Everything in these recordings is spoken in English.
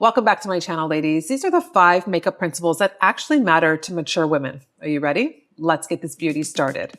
Welcome back to my channel, ladies. These are the 5 makeup principles that actually matter to mature women. Are you ready? Let's get this beauty started.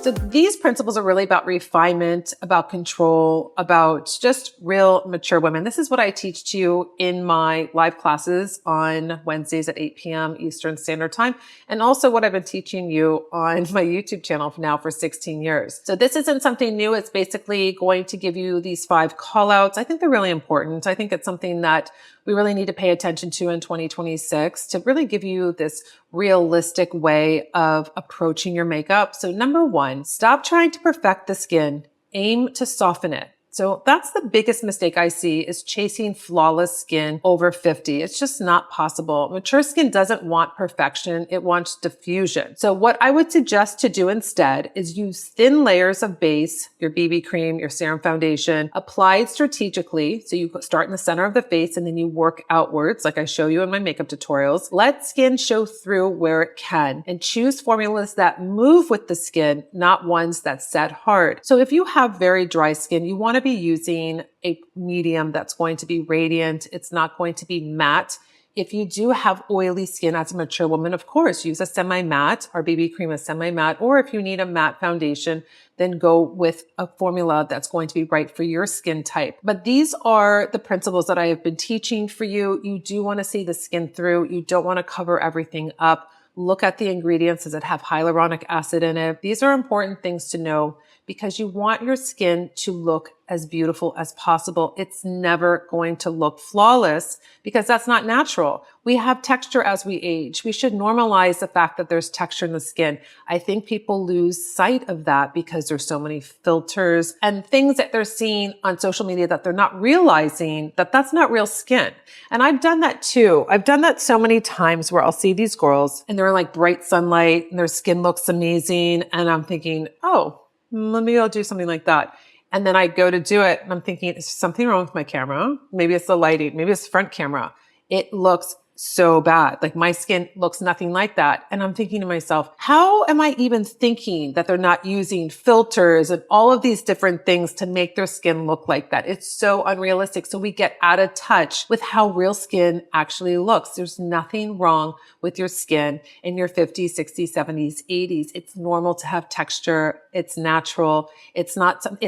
So these principles are really about refinement, about control, about just real mature women. This is what I teach to you in my live classes on Wednesdays at 8 p.m. Eastern Standard Time, and also what I've been teaching you on my YouTube channel now for 16 years. So this isn't something new. It's basically going to give you these 5 call outs. I think they're really important. I think it's something that we really need to pay attention to in 2026 to really give you this realistic way of approaching your makeup. So number 1, stop trying to perfect the skin, aim to soften it. So that's the biggest mistake I see, is chasing flawless skin over 50. It's just not possible. Mature skin doesn't want perfection. It wants diffusion. So what I would suggest to do instead is use thin layers of base, your BB cream, your serum foundation, applied strategically. So you start in the center of the face and then you work outwards, like I show you in my makeup tutorials. Let skin show through where it can, and choose formulas that move with the skin, not ones that set hard. So if you have very dry skin, you want to be using a medium that's going to be radiant. It's not going to be matte. If you do have oily skin as a mature woman, of course, use a semi-matte. Our BB cream is semi-matte. Or if you need a matte foundation, then go with a formula that's going to be right for your skin type. But these are the principles that I have been teaching for you. You do want to see the skin through. You don't want to cover everything up. Look at the ingredients. Does it have hyaluronic acid in it? These are important things to know because you want your skin to look as beautiful as possible. It's never going to look flawless because that's not natural. We have texture as we age. We should normalize the fact that there's texture in the skin. I think people lose sight of that because there's so many filters and things that they're seeing on social media that they're not realizing that that's not real skin. And I've done that too. I've done that so many times where I'll see these girls and they're in like bright sunlight and their skin looks amazing. And I'm thinking, oh, maybe I'll do something like that. And then I go to do it and I'm thinking, is something wrong with my camera? Maybe it's the lighting. Maybe it's the front camera. It looks so bad. Like my skin looks nothing like that. And I'm thinking to myself, how am I even thinking that they're not using filters and all of these different things to make their skin look like that? It's so unrealistic. So we get out of touch with how real skin actually looks. There's nothing wrong with your skin in your 50s, 60s, 70s, 80s. It's normal to have texture. It's natural. It's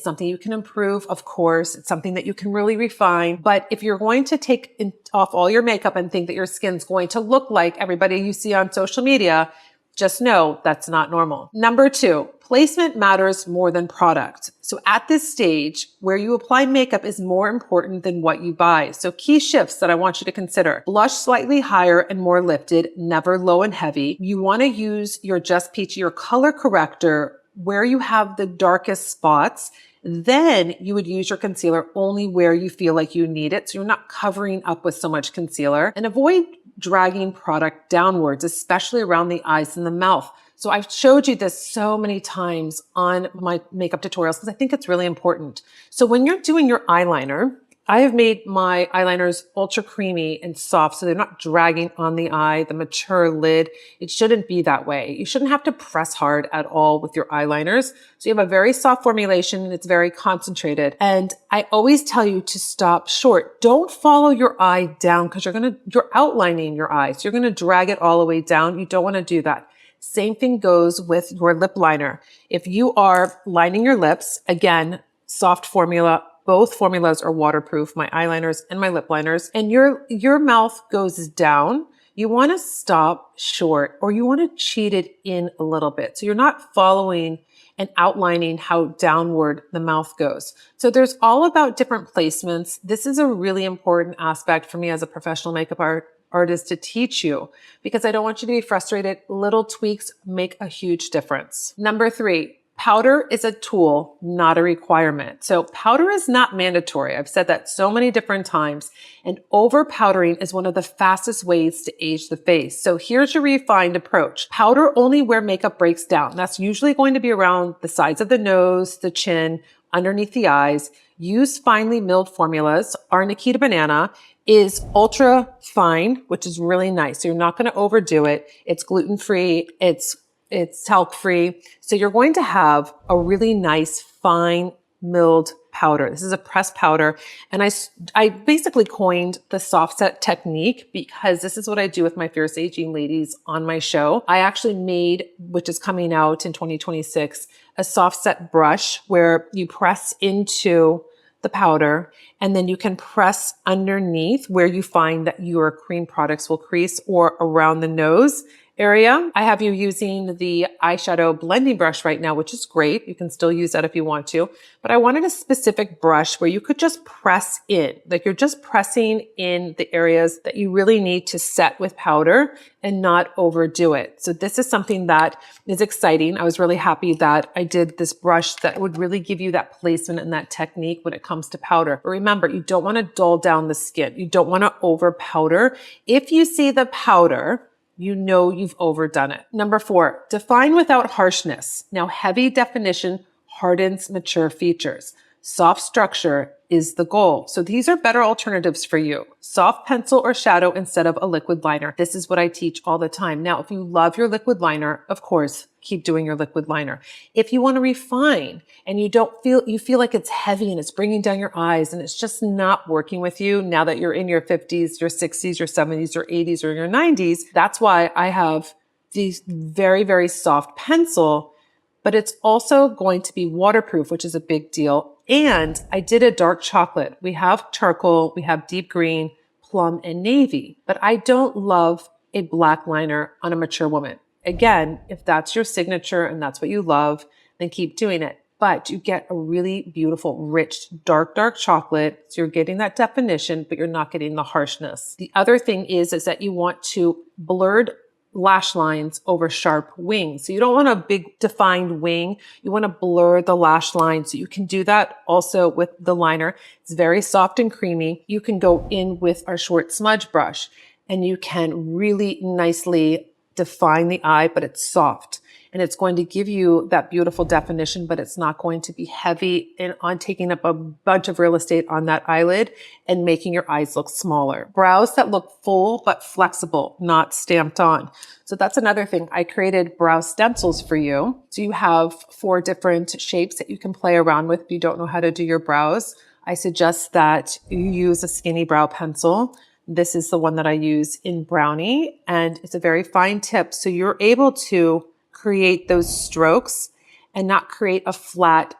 something you can improve. Of course, it's something that you can really refine. But if you're going to take off all your makeup and think that your skin's going to look like everybody you see on social media, just know that's not normal. Number 2, placement matters more than product. So at this stage, where you apply makeup is more important than what you buy. So key shifts that I want you to consider: blush slightly higher and more lifted, never low and heavy. You want to use your Just Peachy, your color corrector, where you have the darkest spots. Then you would use your concealer only where you feel like you need it. So you're not covering up with so much concealer, and avoid dragging product downwards, especially around the eyes and the mouth. So I've showed you this so many times on my makeup tutorials because I think it's really important. So when you're doing your eyeliner, I have made my eyeliners ultra creamy and soft so they're not dragging on the eye, the mature lid. It shouldn't be that way. You shouldn't have to press hard at all with your eyeliners. So you have a very soft formulation and it's very concentrated. And I always tell you to stop short. Don't follow your eye down because you're outlining your eye. So you're going to drag it all the way down. You don't want to do that. Same thing goes with your lip liner. If you are lining your lips, again, soft formula. Both formulas are waterproof, my eyeliners and my lip liners, and your mouth goes down. You want to stop short, or you want to cheat it in a little bit. So you're not following and outlining how downward the mouth goes. So there's all about different placements. This is a really important aspect for me as a professional makeup artist to teach you, because I don't want you to be frustrated. Little tweaks make a huge difference. Number 3, powder is a tool, not a requirement. So powder is not mandatory. I've said that so many different times. And over powdering is one of the fastest ways to age the face. So here's your refined approach. Powder only where makeup breaks down. That's usually going to be around the sides of the nose, the chin, underneath the eyes. Use finely milled formulas. Our Nikita Banana is ultra fine, which is really nice. So you're not going to overdo it. It's gluten-free. It's talc free. So you're going to have a really nice, fine milled powder. This is a pressed powder. And I basically coined the soft set technique because this is what I do with my Fierce Aging ladies on my show. I actually made, which is coming out in 2026, a soft set brush where you press into the powder and then you can press underneath where you find that your cream products will crease or around the nose area. I have you using the eyeshadow blending brush right now, which is great. You can still use that if you want to, but I wanted a specific brush where you could just press in, like you're just pressing in the areas that you really need to set with powder and not overdo it. So this is something that is exciting. I was really happy that I did this brush that would really give you that placement and that technique when it comes to powder. But remember, you don't want to dull down the skin. You don't want to over powder. If you see the powder, you know you've overdone it. Number 4, define without harshness. Now, heavy definition hardens mature features. Soft structure is the goal. So these are better alternatives for you. Soft pencil or shadow instead of a liquid liner. This is what I teach all the time. Now, if you love your liquid liner, of course, keep doing your liquid liner. If you want to refine and you feel like it's heavy and it's bringing down your eyes and it's just not working with you now that you're in your 50s, your 60s, your 70s, your 80s, or your 90s, that's why I have these very, very soft pencil, but it's also going to be waterproof, which is a big deal. And I did a dark chocolate. We have charcoal, we have deep green, plum, and navy, but I don't love a black liner on a mature woman. Again, if that's your signature and that's what you love, then keep doing it. But you get a really beautiful, rich, dark chocolate. So you're getting that definition, but you're not getting the harshness. The other thing is that you want to blurred lash lines over sharp wings. So you don't want a big defined wing. You want to blur the lash line. So you can do that also with the liner. It's very soft and creamy. You can go in with our short smudge brush and you can really nicely define the eye, but it's soft. And it's going to give you that beautiful definition, but it's not going to be heavy and on taking up a bunch of real estate on that eyelid and making your eyes look smaller. Brows that look full but flexible, not stamped on. So that's another thing. I created brow stencils for you. So you have 4 different shapes that you can play around with if you don't know how to do your brows. I suggest that you use a skinny brow pencil. This is the one that I use in Brownie, and it's a very fine tip. So you're able to create those strokes and not create a flat,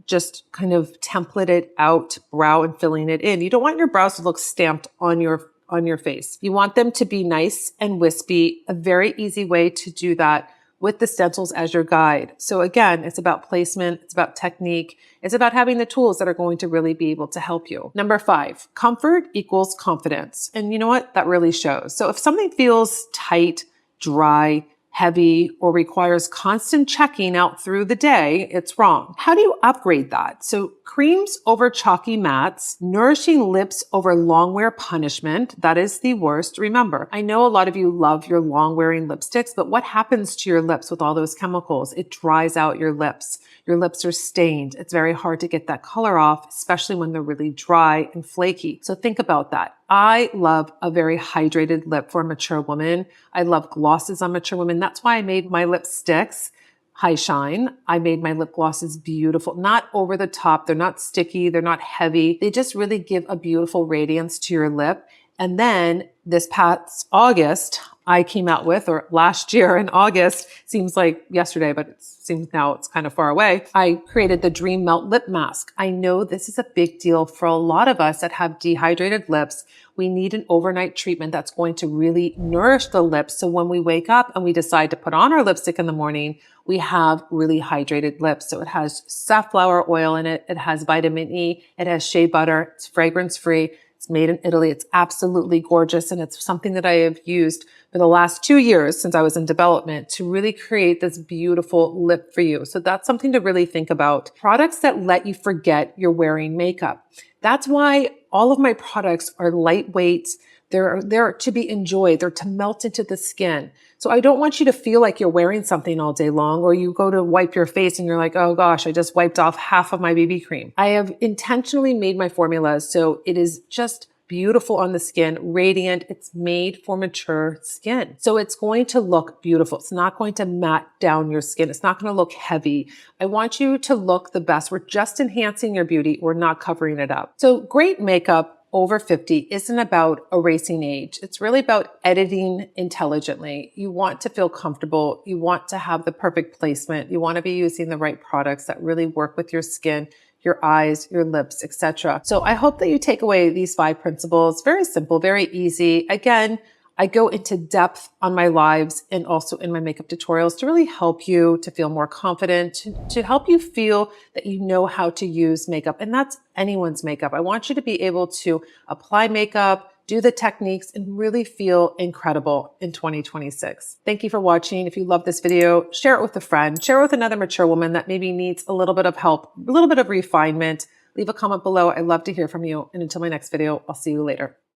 just kind of templated out brow and filling it in. You don't want your brows to look stamped on your face. You want them to be nice and wispy. A very easy way to do that with the stencils as your guide. So again, it's about placement. It's about technique. It's about having the tools that are going to really be able to help you. Number 5, comfort equals confidence. And you know what? That really shows. So if something feels tight, dry, heavy, or requires constant checking out through the day, it's wrong. How do you upgrade that? So creams over chalky mattes, nourishing lips over long wear punishment. That is the worst. Remember, I know a lot of you love your long wearing lipsticks, but what happens to your lips with all those chemicals? It dries out your lips. Your lips are stained. It's very hard to get that color off, especially when they're really dry and flaky. So think about that. I love a very hydrated lip for a mature woman. I love glosses on mature women. That's why I made my lipsticks high shine. I made my lip glosses beautiful, not over the top. They're not sticky. They're not heavy. They just really give a beautiful radiance to your lip. And then this past August, I came out with, or last year in August, seems like yesterday, but it seems now it's kind of far away. I created the Dream Melt Lip Mask. I know this is a big deal for a lot of us that have dehydrated lips. We need an overnight treatment that's going to really nourish the lips. So when we wake up and we decide to put on our lipstick in the morning, we have really hydrated lips. So it has safflower oil in it. It has vitamin E. It has shea butter. It's fragrance free. It's made in Italy. It's absolutely gorgeous. And it's something that I have used for the last 2 years since I was in development to really create this beautiful lip for you. So that's something to really think about. Products that let you forget you're wearing makeup. That's why all of my products are lightweight. They're to be enjoyed. They're to melt into the skin. So I don't want you to feel like you're wearing something all day long, or you go to wipe your face and you're like, oh gosh, I just wiped off half of my BB cream. I have intentionally made my formulas so it is just beautiful on the skin, radiant. It's made for mature skin. So it's going to look beautiful. It's not going to matte down your skin. It's not going to look heavy. I want you to look the best. We're just enhancing your beauty. We're not covering it up. So great makeup over 50 isn't about erasing age. It's really about editing intelligently. You want to feel comfortable. You want to have the perfect placement. You want to be using the right products that really work with your skin, your eyes, your lips, etc. So I hope that you take away these 5 principles. Very simple, very easy. Again, I go into depth on my lives and also in my makeup tutorials to really help you to feel more confident, to help you feel that you know how to use makeup. And that's anyone's makeup. I want you to be able to apply makeup, do the techniques, and really feel incredible in 2026. Thank you for watching. If you love this video, share it with a friend, share it with another mature woman that maybe needs a little bit of help, a little bit of refinement. Leave a comment below. I'd love to hear from you. And until my next video, I'll see you later.